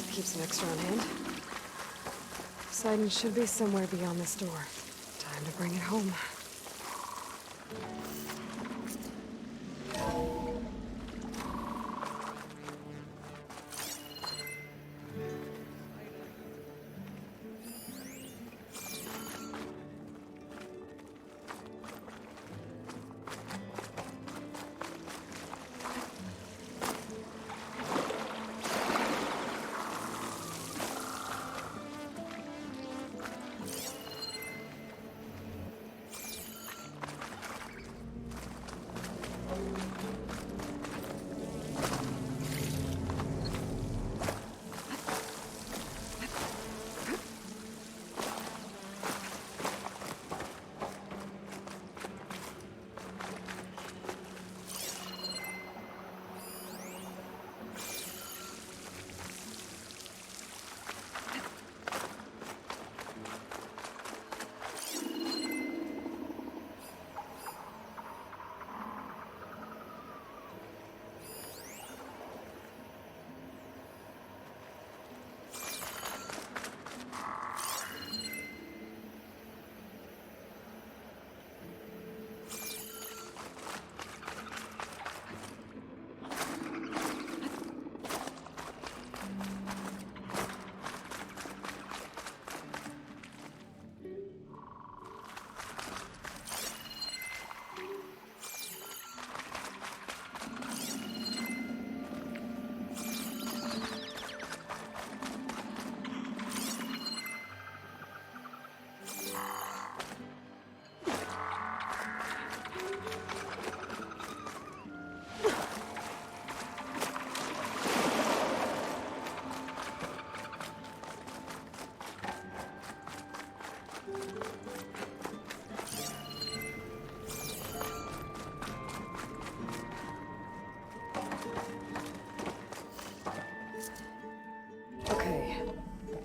mouth keeps an extra on hand. Poseidon should be somewhere beyond this door. Time to bring it home.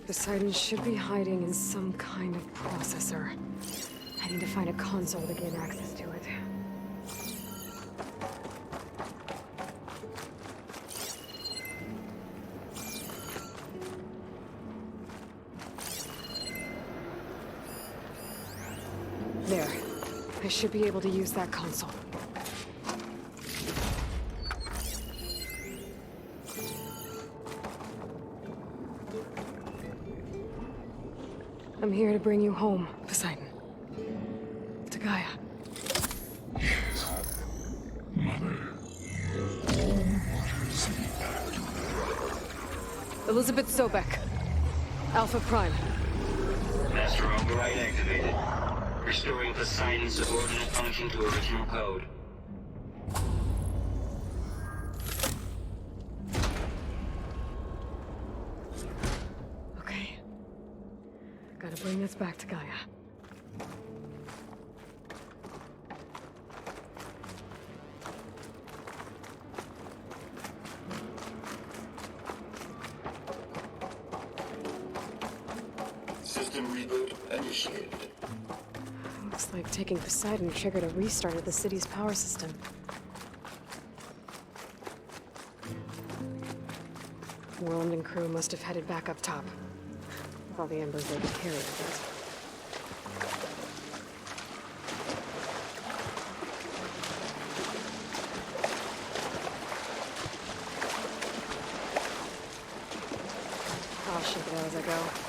Poseidon should be hiding in some kind of processor. I need to find a console to gain access to it. There. I should be able to use that console. I'm here to bring you home, Poseidon. To Gaia. Yes. Mother. Elizabeth Sobek. Alpha Prime. Master override activated. Restoring Poseidon's subordinate function to original code. Okay. Gotta bring this back to Gaia. System reboot initiated. Looks like taking Poseidon triggered a restart of the city's power system. Worland and crew must have headed back up top. With all the embers they could carry, I guess. I'll shake it out as I go.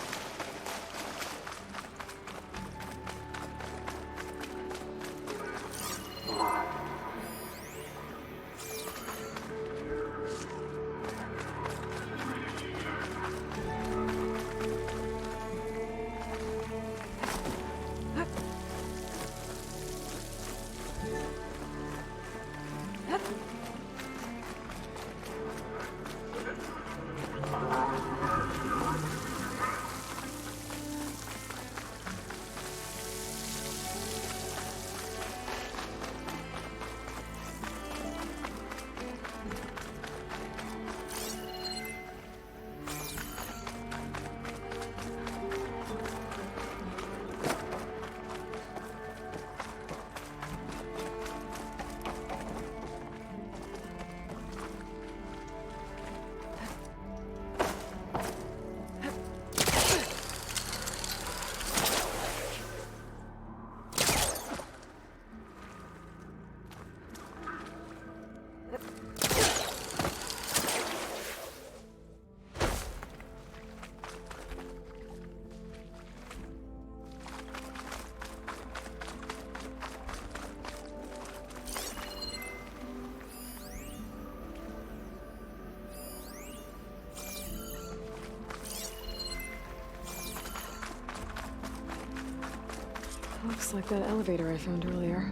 Looks like that elevator I found earlier.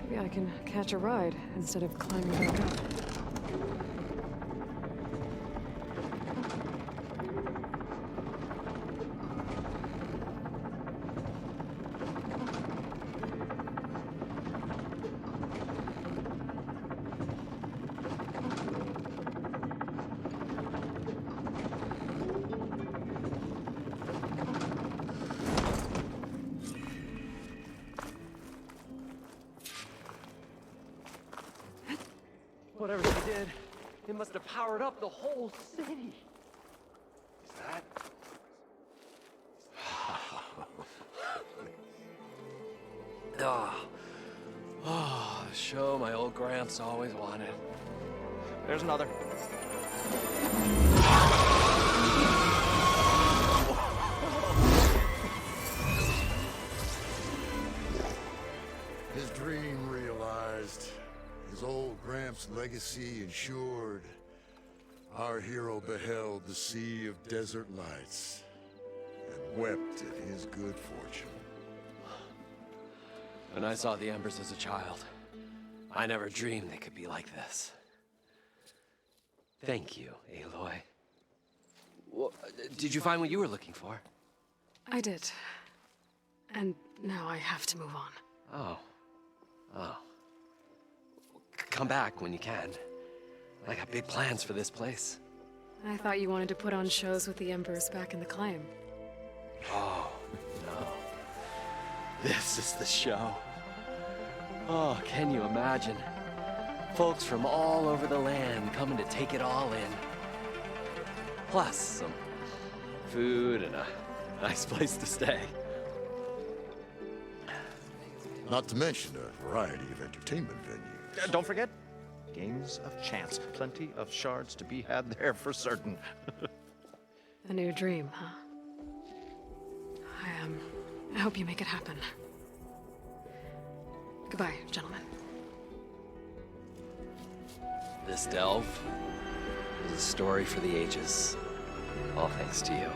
Maybe I can catch a ride instead of climbing back up. Whatever they did, it must have powered up the whole city. Is that? Show my old Gramps always wanted. There's another. His dream realized. His old Gramps' legacy ensured. Our hero beheld the sea of desert lights and wept at his good fortune. When I saw the Embers as a child, I never dreamed they could be like this. Thank you, Aloy. Well, did you find what you were looking for? I did. And now I have to move on. Oh. Oh. Come back when you can. I got big plans for this place. I thought you wanted to put on shows with the Embers back in the Claim. Oh, no. This is the show. Oh, can you imagine? Folks from all over the land coming to take it all in. Plus some food and a nice place to stay. Not to mention a variety of entertainment venues. Don't forget, games of chance. Plenty of shards to be had there for certain. A new dream, huh? I hope you make it happen. Goodbye, gentlemen. This delve is a story for the ages. All thanks to you.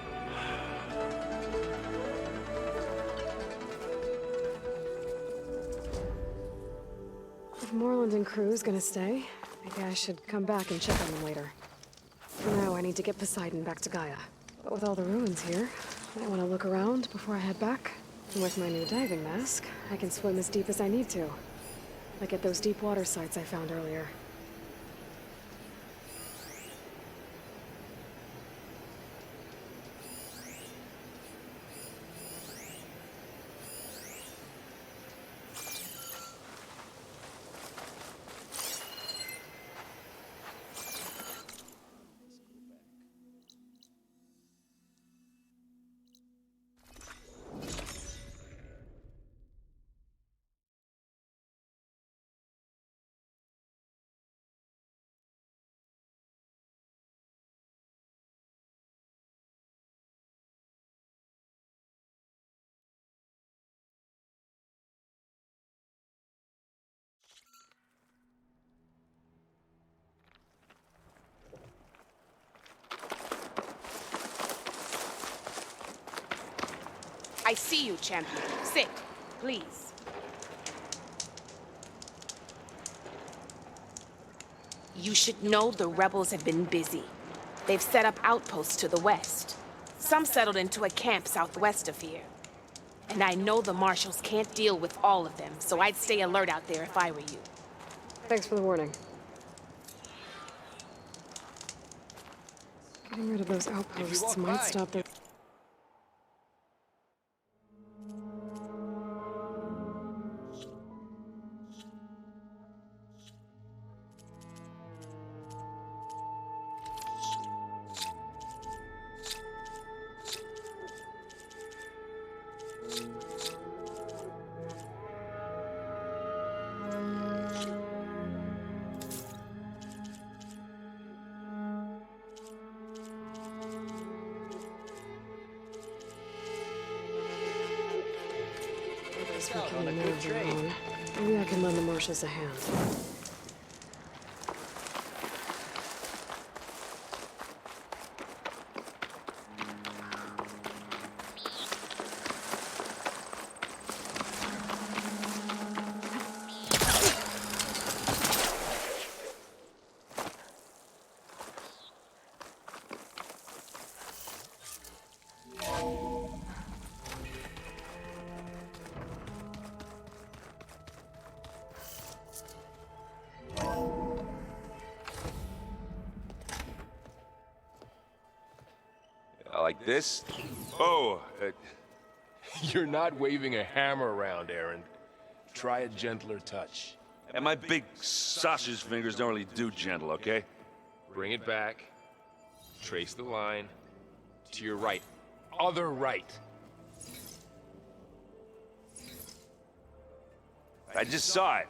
If Moreland and crew's gonna stay, maybe I should come back and check on them later. For now, I need to get Poseidon back to Gaia. But with all the ruins here, I want to look around before I head back. And with my new diving mask, I can swim as deep as I need to. Like at those deep water sites I found earlier. I see you, champion. Sit, please. You should know the rebels have been busy. They've set up outposts to the west. Some settled into a camp southwest of here. And I know the marshals can't deal with all of them, so I'd stay alert out there if I were you. Thanks for the warning. Getting rid of those outposts might stop their... On a good trade. Maybe I can lend the marshals a hand. like this. Oh, You're not waving a hammer around, Aaron. Try a gentler touch. and my big sausage fingers don't really do gentle, okay? Bring it back. Trace the line. To your right. Other right. I just saw it.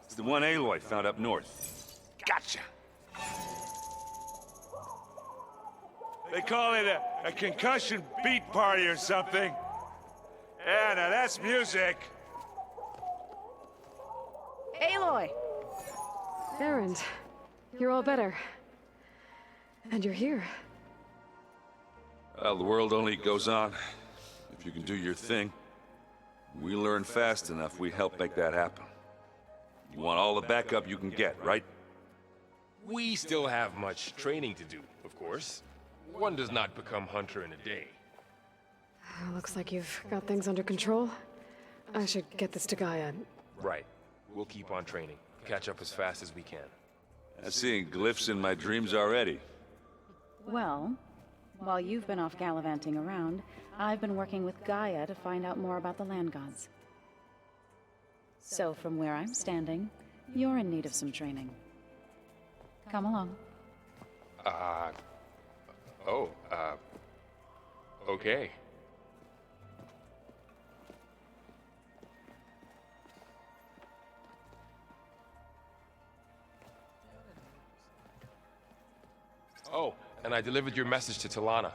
It's the one Aloy found up north. Gotcha. They call it a concussion beat party or something. Yeah, now that's music. Aloy! Erend, you're all better. And you're here. Well, the world only goes on if you can do your thing. We learn fast enough, we help make that happen. You want all the backup you can get, right? We still have much training to do, of course. One does not become hunter in a day. Looks like you've got things under control. I should get this to Gaia. Right. We'll keep on training. Catch up as fast as we can. I'm seeing glyphs in my dreams already. Well, while you've been off gallivanting around, I've been working with Gaia to find out more about the land gods. So from where I'm standing, you're in need of some training. Come along. Okay. Oh, and I delivered your message to Talana.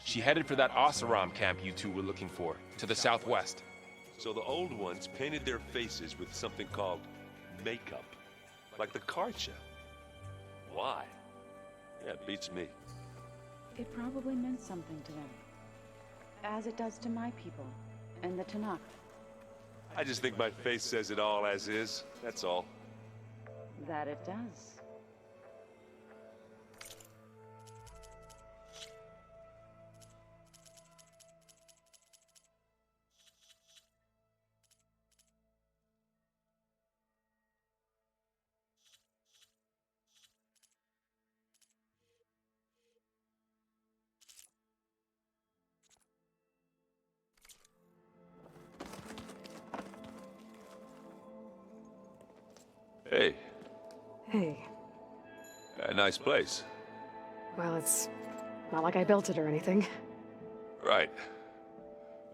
She headed for that Oseram camp you two were looking for, to the southwest. So the old ones painted their faces with something called makeup, like the Karcha. Why? Yeah, it beats me. It probably meant something to them. As it does to my people, and the Tanakh. I just think my face says it all as is, that's all. That it does. Hey, Hey. a nice place. Well, it's not like I built it or anything. Right.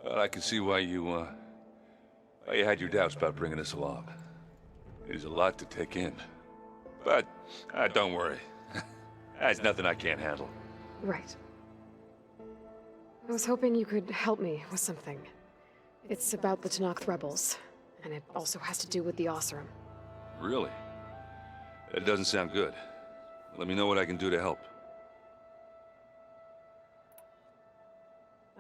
Well, I can see why you had your doubts about bringing us along. There's a lot to take in. But, don't worry. That's nothing I can't handle. Right. I was hoping you could help me with something. It's about the Tanakh rebels, and it also has to do with the Oseram. Really? That doesn't sound good. Let me know what I can do to help.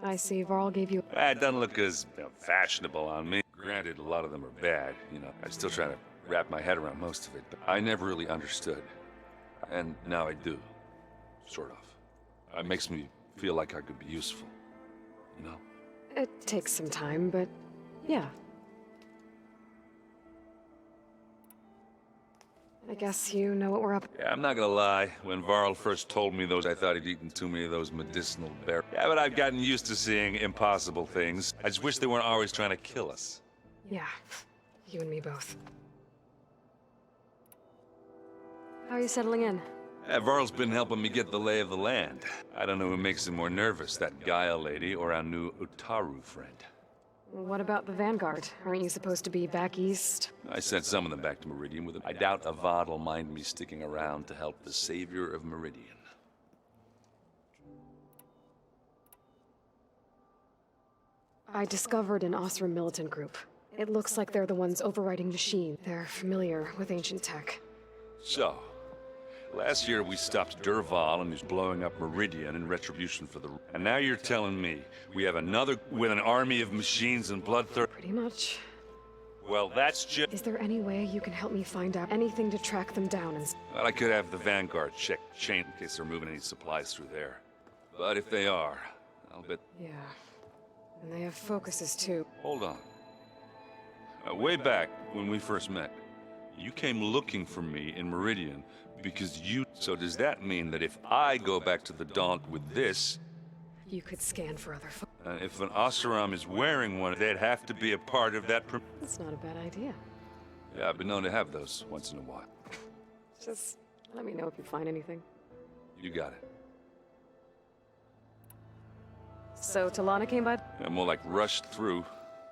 I see Varl gave you... It doesn't look as fashionable on me. Granted, a lot of them are bad. I'm still trying to wrap my head around most of it, but I never really understood. And now I do. Sort of. It makes me feel like I could be useful. You know? It takes some time, but yeah. I guess you know what we're up... Yeah, I'm not gonna lie. When Varl first told me those, I thought he'd eaten too many of those medicinal berries. Yeah, but I've gotten used to seeing impossible things. I just wish they weren't always trying to kill us. Yeah, you and me both. How are you settling in? Varl's been helping me get the lay of the land. I don't know who makes him more nervous, that Gaia lady or our new Utaru friend. What about the Vanguard? Aren't you supposed to be back east? I sent some of them back to Meridian with them. I doubt Avad will mind me sticking around to help the savior of Meridian. I discovered an Oseram militant group. It looks like they're the ones overriding Nasheen. They're familiar with ancient tech. So, last year we stopped Dervahl and he's blowing up Meridian in retribution for the... And now you're telling me we have another with an army of machines and bloodthirst... Pretty much. Well, that's just... Is there any way you can help me find out anything to track them down and... Well, I could have the Vanguard check chain in case they're moving any supplies through there. But if they are, I'll bet... Yeah. And they have focuses too. Hold on. Way back when we first met, you came looking for me in Meridian because you... So does that mean that if I go back to the Daunt with this, You could scan for other If an Oseram is wearing one, they'd have to be a part of that. That's not a bad idea. Yeah, I've been known to have those once in a while. Just let me know if you find anything. You got it. So Talana came by? Yeah, more like rushed through.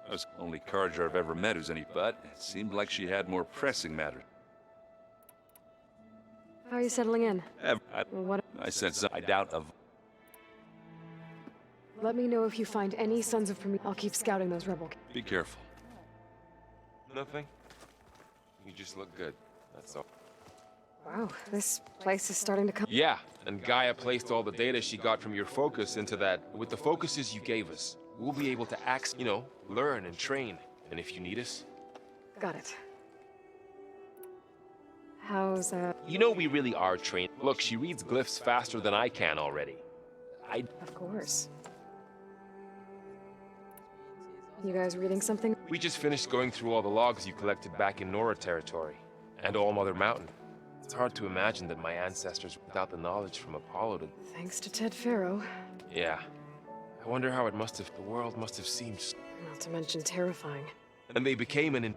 I was the only Carja I've ever met who's any, but it seemed like she had more pressing matters. How are you settling in? What? I sense I doubt of. Let me know if you find any sons of Prometheus. I'll keep scouting those rebel. Be careful. Nothing. You just look good. That's all. Wow, this place is starting to come. Yeah, and Gaia placed all the data she got from your focus into that. With the focuses you gave us, we'll be able to learn and train. And if you need us, Got it. How's you know we really are trained. Look, she reads glyphs faster than I can already. Of course. You guys reading something? We just finished going through all the logs you collected back in Nora territory, and All Mother Mountain. It's hard to imagine that my ancestors without the knowledge from Apollo to... Thanks to Ted Faro. Yeah. I wonder how the world must have seemed... Not to mention terrifying. And they became an...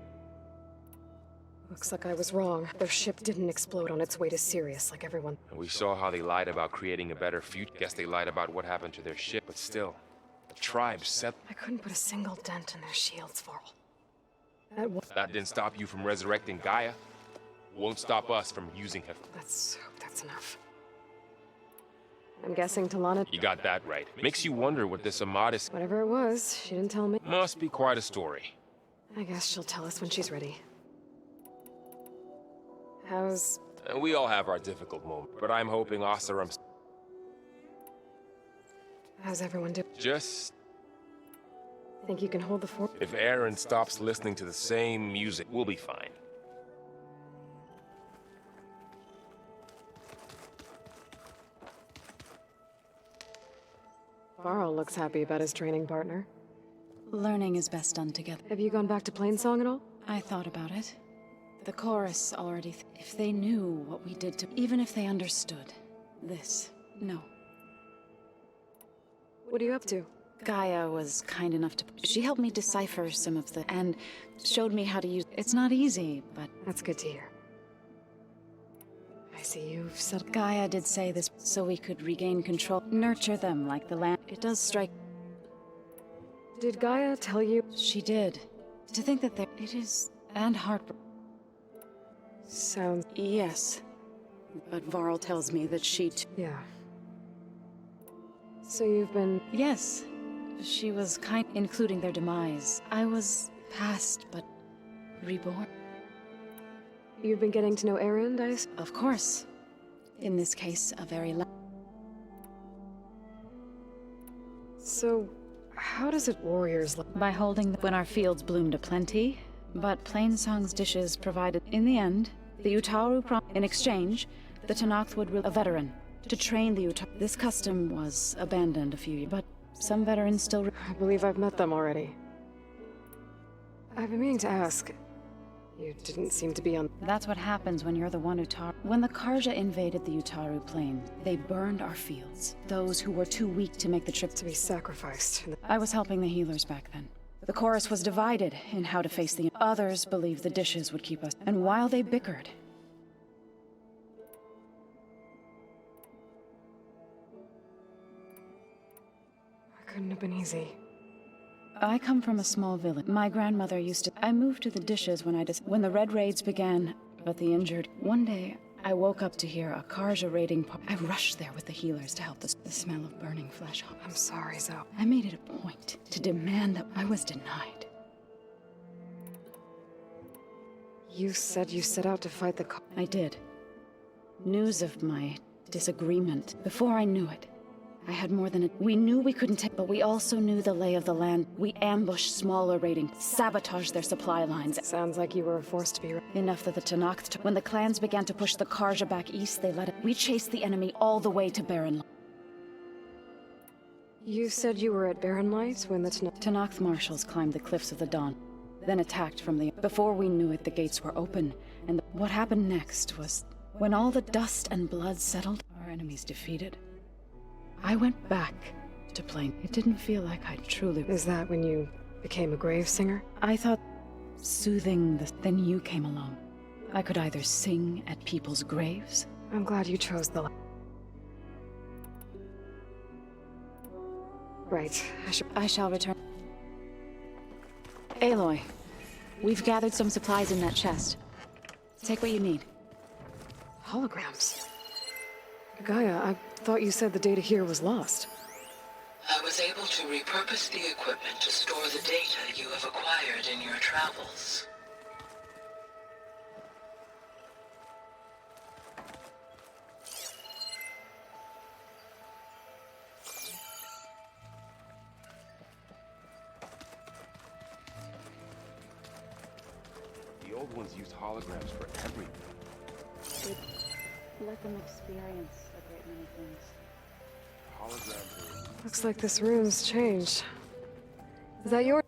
Looks like I was wrong. Their ship didn't explode on its way to Sirius like everyone. And we saw how they lied about creating a better future. Guess they lied about what happened to their ship, but still. The tribe set... I couldn't put a single dent in their shields, Varl. That didn't stop you from resurrecting Gaia. Won't stop us from using her. Let's hope that's enough. I'm guessing Talana... You got that right. Makes you wonder what this Ahmad is... Whatever it was, she didn't tell me. Must be quite a story. I guess she'll tell us when she's ready. How's... And we all have our difficult moments, but I'm hoping Oseram... How's everyone doing? Just... Think you can hold the fort? If Aaron stops listening to the same music, we'll be fine. Varl looks happy about his training partner. Learning is best done together. Have you gone back to Plainsong at all? I thought about it. The chorus already... if they knew what we did to... even if they understood this, no. What are you up to? Gaia was kind enough to... She helped me decipher some of the... and showed me how to use... It's not easy, but... That's good to hear. I see you've settled... Gaia did say this so we could regain control. Nurture them like the land. It does strike... Did Gaia tell you? She did. To think that there... It is... and heartbreak. Sounds... Yes. But Varl tells me that she... Yeah. So you've been... Yes. She was kind... including their demise. I was past, but... reborn. You've been getting to know Aaron, Of course. In this case, a very... So... how does it warriors look? By holding when our fields bloomed aplenty, but Plainsong's dishes provided... In the end, the Utaru in exchange, the Tenakth would a veteran to train the Utaru. This custom was abandoned a few years, but some veterans still... I believe I've met them already. I've been meaning to ask. You didn't seem to be on... That's what happens when you're the one Utaru. When the Carja invaded the Utaru plain, they burned our fields. Those who were too weak to make the trip... To be sacrificed. I was helping the healers back then. The chorus was divided in how to face the... Others believed the dishes would keep us. And while they bickered... It couldn't have been easy. I come from a small village. My grandmother used to... I moved to the dishes when the Red Raids began, but the injured... One day, I woke up to hear a Carja raiding... I rushed there with the healers to help the smell of burning flesh. I'm sorry, Zoe. I made it a point to demand that I was denied. You said you set out to fight the... I did. News of my disagreement. Before I knew it, I had more than a... We knew we couldn't take... But we also knew the lay of the land. We ambushed smaller raiding, sabotaged their supply lines. Sounds like you were forced to be... Enough that the Tenakth took... When the clans began to push the Carja back east, they let it... We chased the enemy all the way to Barren Light. You said you were at Barren Light when the Tenakth marshals climbed the cliffs of the Dawn, then attacked from the... Before we knew it, the gates were open, and what happened next was... When all the dust and blood settled, our enemies defeated. I went back to Plain. It didn't feel like I truly... Is that when you became a grave singer? I thought soothing the... Then you came along. I could either sing at people's graves... I'm glad you chose the... Right, I shall return. Aloy, we've gathered some supplies in that chest. Take what you need. Holograms. Gaia, I thought you said the data here was lost. I was able to repurpose the equipment to store the data you have acquired in your travels. The old ones used holograms for everything. It let them experience a great many things. Holograms are... Looks like this room's changed. Is that your...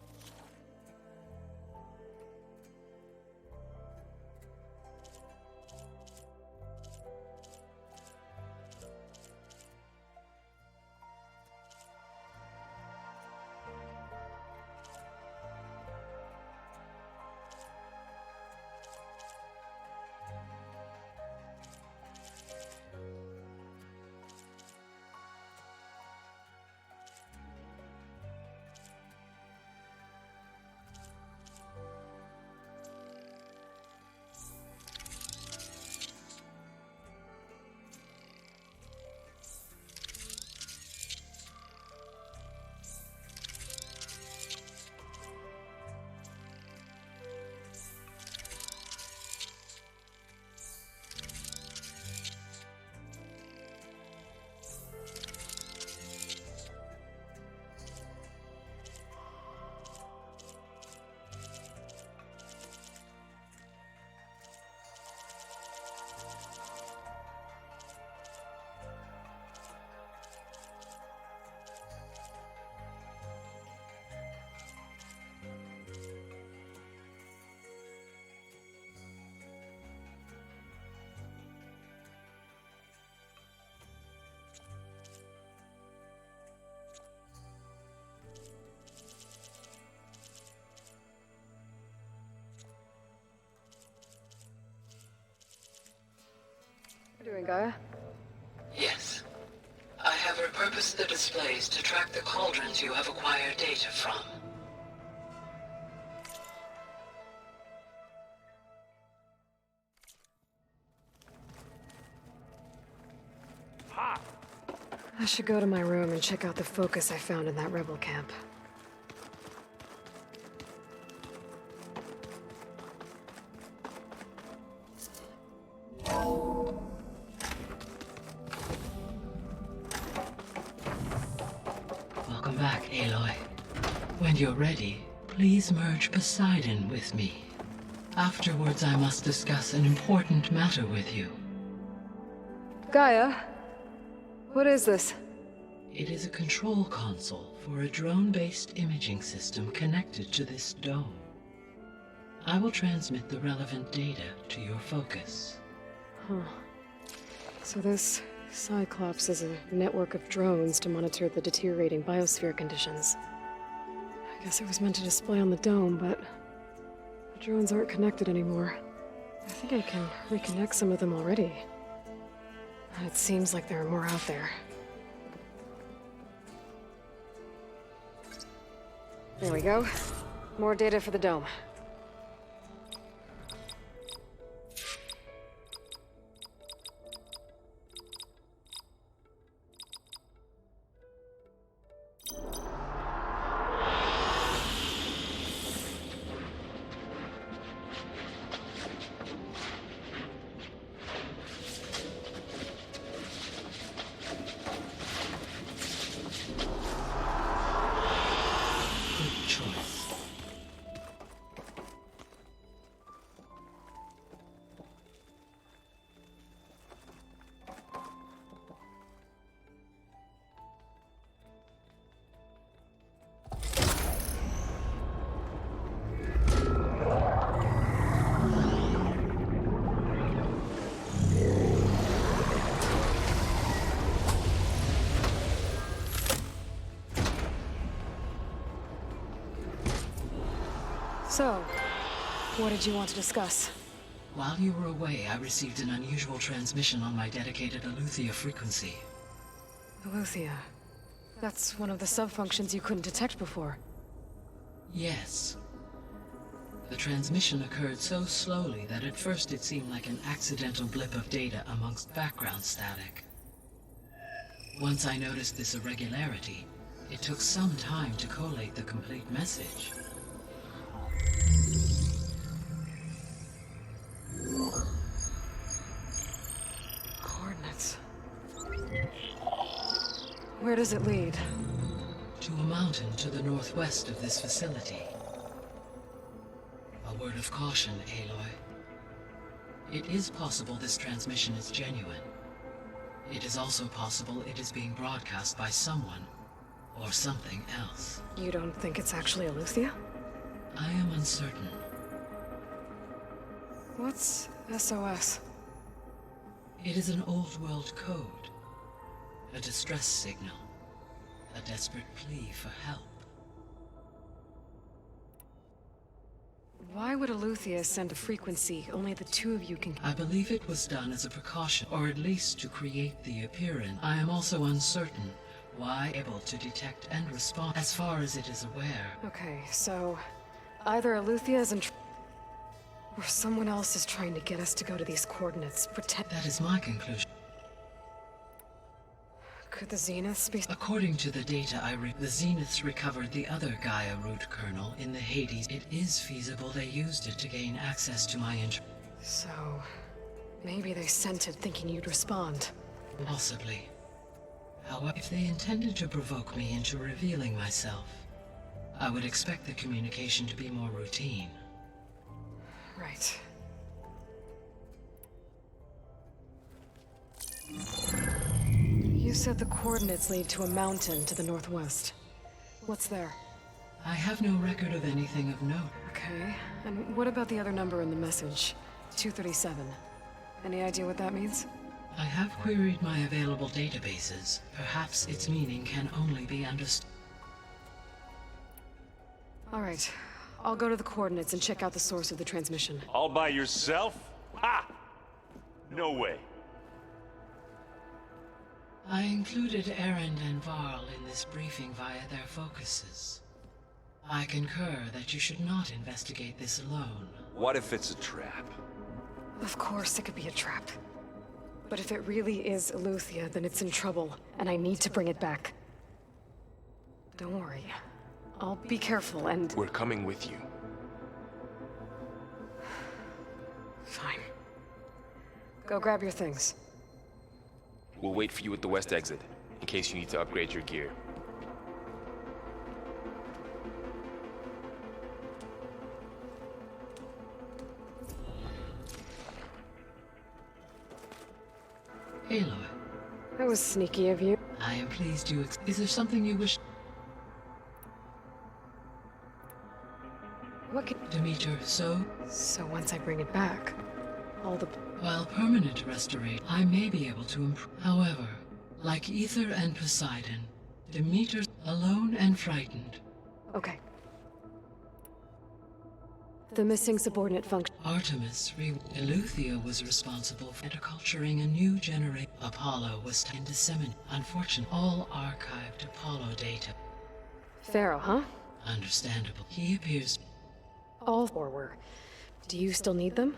What are you doing, Gaia? Yes. I have repurposed the displays to track the cauldrons you have acquired data from. I should go to my room and check out the focus I found in that rebel camp. Welcome back, Aloy. When you're ready, please merge Poseidon with me. Afterwards, I must discuss an important matter with you. Gaia? What is this? It is a control console for a drone-based imaging system connected to this dome. I will transmit the relevant data to your focus. Huh. So this Cyclops is a network of drones to monitor the deteriorating biosphere conditions. I guess it was meant to display on the dome, but the drones aren't connected anymore. I think I can reconnect some of them already. It seems like there are more out there. There we go. More data for the dome. So, what did you want to discuss? While you were away, I received an unusual transmission on my dedicated Eleuthia frequency. Eleuthia. That's one of the sub-functions you couldn't detect before. Yes. The transmission occurred so slowly that at first it seemed like an accidental blip of data amongst background static. Once I noticed this irregularity, it took some time to collate the complete message. Coordinates. Where does it lead? To a mountain to the northwest of this facility. A word of caution, Aloy. It is possible this transmission is genuine. It is also possible it is being broadcast by someone, or something else. You don't think it's actually Eleuthia? I am uncertain. What's SOS? It is an old world code. A distress signal. A desperate plea for help. Why would Eleuthia send a frequency only the two of you can... I believe it was done as a precaution, or at least to create the appearance. I am also uncertain why able to detect and respond as far as it is aware. Okay, so either Eleuthia is in or someone else is trying to get us to go to these coordinates. Pretend... That is my conclusion. Could the Zeniths be... According to the data the Zeniths recovered the other Gaia root kernel in the Hades. It is feasible they used it to gain access to my So, maybe they sent it thinking you'd respond. Possibly. However, if they intended to provoke me into revealing myself, I would expect the communication to be more routine. Right. You said the coordinates lead to a mountain to the northwest. What's there? I have no record of anything of note. Okay, and what about the other number in the message? 237. Any idea what that means? I have queried my available databases. Perhaps its meaning can only be understood. All right, I'll go to the coordinates and check out the source of the transmission. All by yourself? Ha! No way. I included Erend and Varl in this briefing via their focuses. I concur that you should not investigate this alone. What if it's a trap? Of course it could be a trap. But if it really is Eleuthia, then it's in trouble, and I need to bring it back. Don't worry. I'll be careful and... We're coming with you. Fine. Go grab your things. We'll wait for you at the west exit, in case you need to upgrade your gear. Aloy. That was sneaky of you. I am pleased you Is there something you wish... What could... Demeter, so? So once I bring it back, all the... While permanent restoration, I may be able to improve. However, like Aether and Poseidon, Demeter's alone and frightened. Okay. The missing subordinate function... Artemis, Eleuthia was responsible for interculturing a new generation. Apollo was in disseminate. Unfortunately, all archived Apollo data. Pharaoh, huh? Understandable. He appears... All four were. Do you still need them?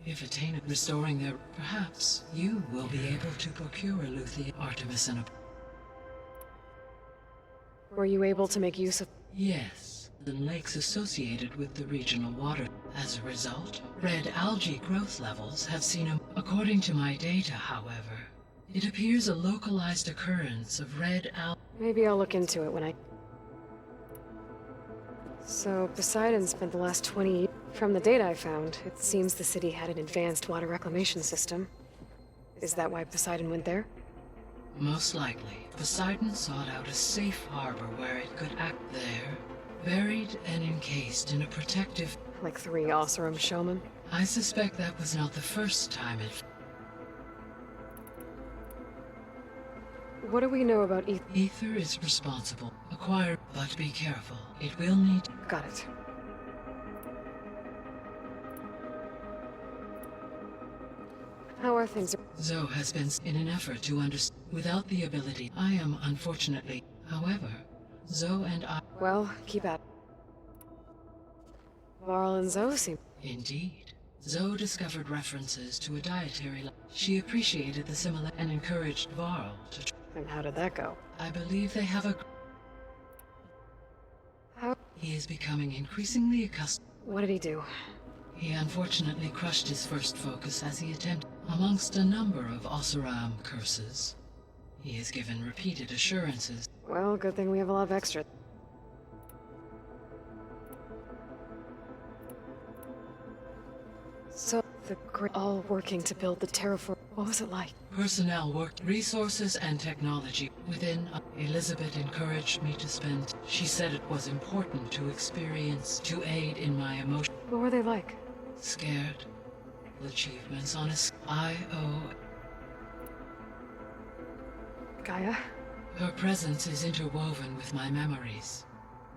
If attained, restoring their... Perhaps you will be able to procure Eleuthia, Artemis, and... Were you able to make use of... Yes. The lakes associated with the regional water. As a result, red algae growth levels have seen a... According to my data, however, it appears a localized occurrence of red algae... Maybe I'll look into it when I... So, Poseidon spent the last 20 years... From the data I found, it seems the city had an advanced water reclamation system. Is that why Poseidon went there? Most likely. Poseidon sought out a safe harbor where it could act there, buried and encased in a protective... Like 3 Oseram showmen? I suspect that was not the first time it... What do we know about Aether? Aether is responsible. Acquire, but be careful. It will need... Got it. How are things? Zoe has been in an effort to understand without the ability. I am unfortunately. However, Zoe and I. Well, keep at it. Varl and Zoe seem... Indeed. Zoe discovered references to a dietary she appreciated the similar and encouraged Varl to And how did that go? I believe they have a... How? He is becoming increasingly accustomed. What did he do? He unfortunately crushed his first focus as he attempted, amongst a number of Oseram curses. He is given repeated assurances. Well, good thing we have a lot of extra. So, the Great all working to build the terraform. What was it like? Personnel worked, resources and technology. Within, Elizabeth encouraged me to spend. She said it was important to experience, to aid in my emotion. What were they like? Scared. Achievements on a I owe. Gaia? Her presence is interwoven with my memories.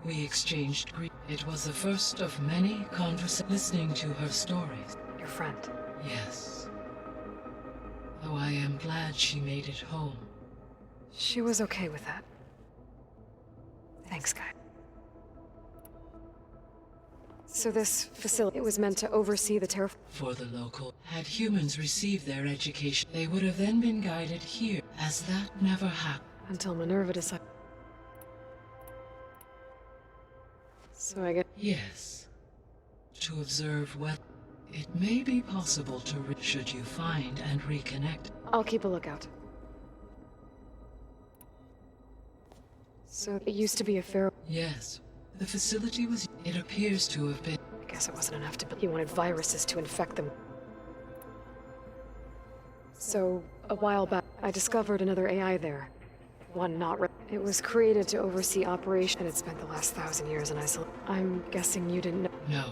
We exchanged grief. It was the first of many conversations. Listening to her stories. Your friend? Yes. Though I am glad she made it home. She was okay with that. Thanks, Gaia. So this facility, it was meant to oversee the terraform? For the local. Had humans received their education, they would have then been guided here, as that never happened. Until Minerva decided. So I get... Yes. To observe what... It may be possible to should you find and reconnect. I'll keep a lookout. So it used to be a pharaoh... Yes. The facility was... It appears to have been... I guess it wasn't enough to... He wanted viruses to infect them. So, a while back, I discovered another AI there. One not... It was created to oversee operation, and it spent the last 1,000 years in isolation. I'm guessing you didn't know... No.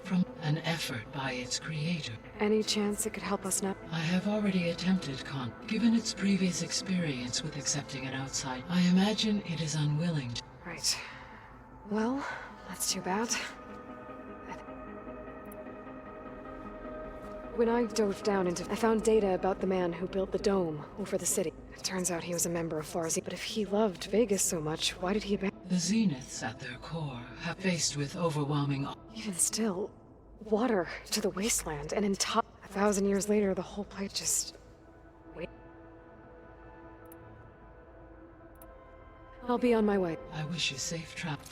From an effort by its creator. Any chance it could help us now? I have already attempted Given its previous experience with accepting an outside, I imagine it is unwilling to... Right. Well, that's too bad. When I dove down into... I found data about the man who built the dome over the city. It turns out he was a member of Farzi. But if he loved Vegas so much, why did he abandon... The Zeniths at their core have faced with overwhelming... Even still, water to the wasteland, and in top... 1,000 years later, the whole place just... Wait. I'll be on my way. I wish you safe travel.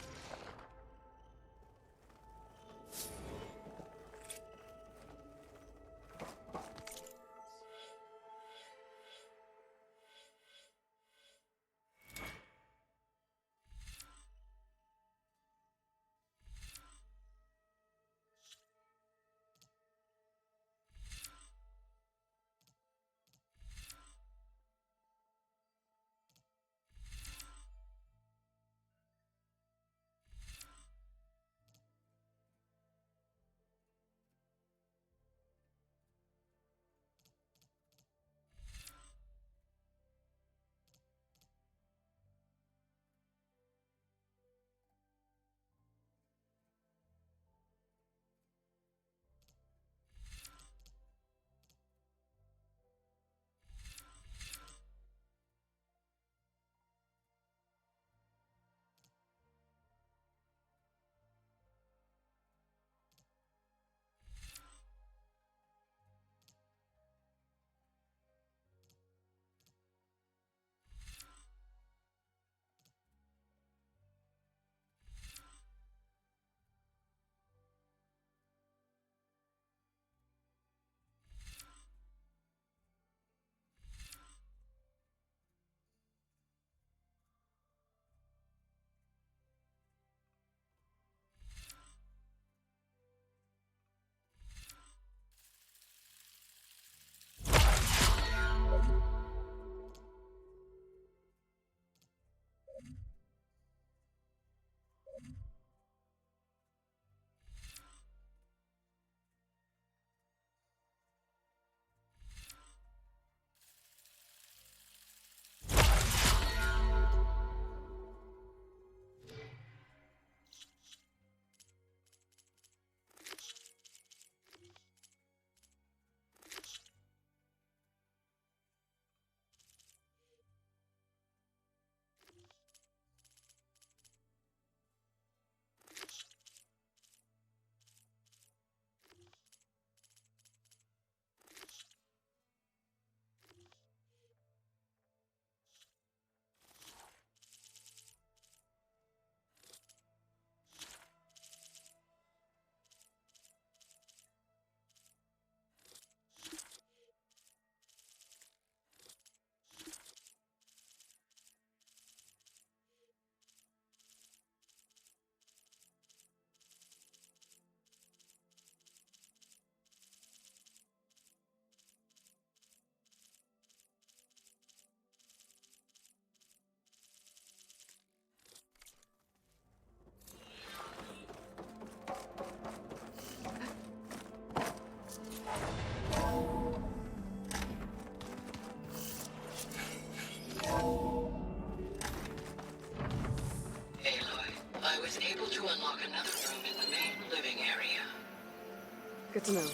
Good to know.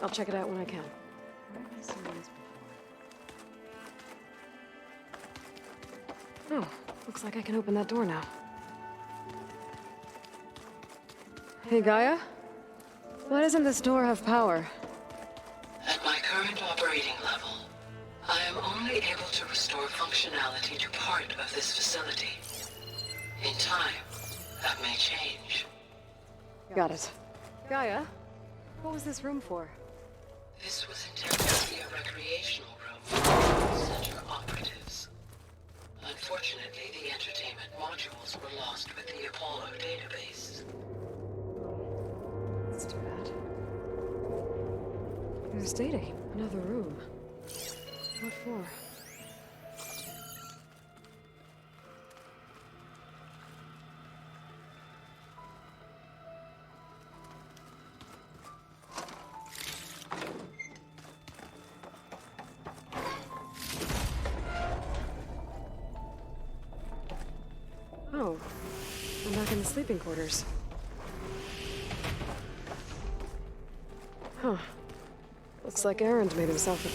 I'll check it out when I can. Oh, looks like I can open that door now. Hey, Gaia? Why doesn't this door have power? At my current operating level, I am only able to restore functionality to part of this facility. In time, that may change. Got it. Gaia, what was this room for? This was intended to be a recreational room for center operatives. Unfortunately, the entertainment modules were lost with the Apollo database. That's too bad. There's data. Another room. What for? Oh, I'm back in the sleeping quarters. Huh. Looks like Erend made himself a...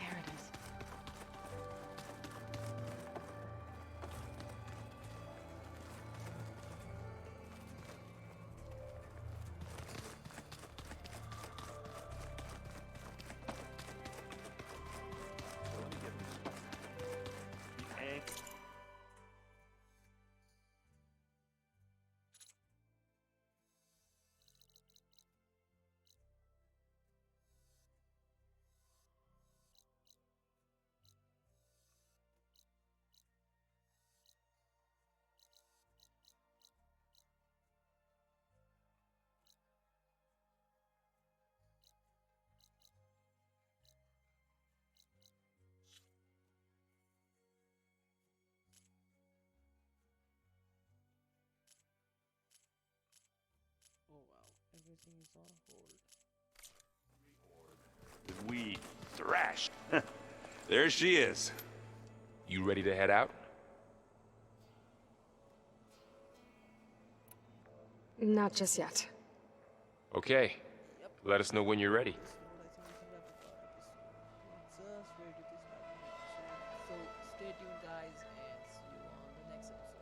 There it is. Oh wow, everything is on hold. We thrashed. There she is. You ready to head out? Not just yet. Okay. Let us know when you're ready. Just ready to this episode. So stay tuned guys and see you on the next episode.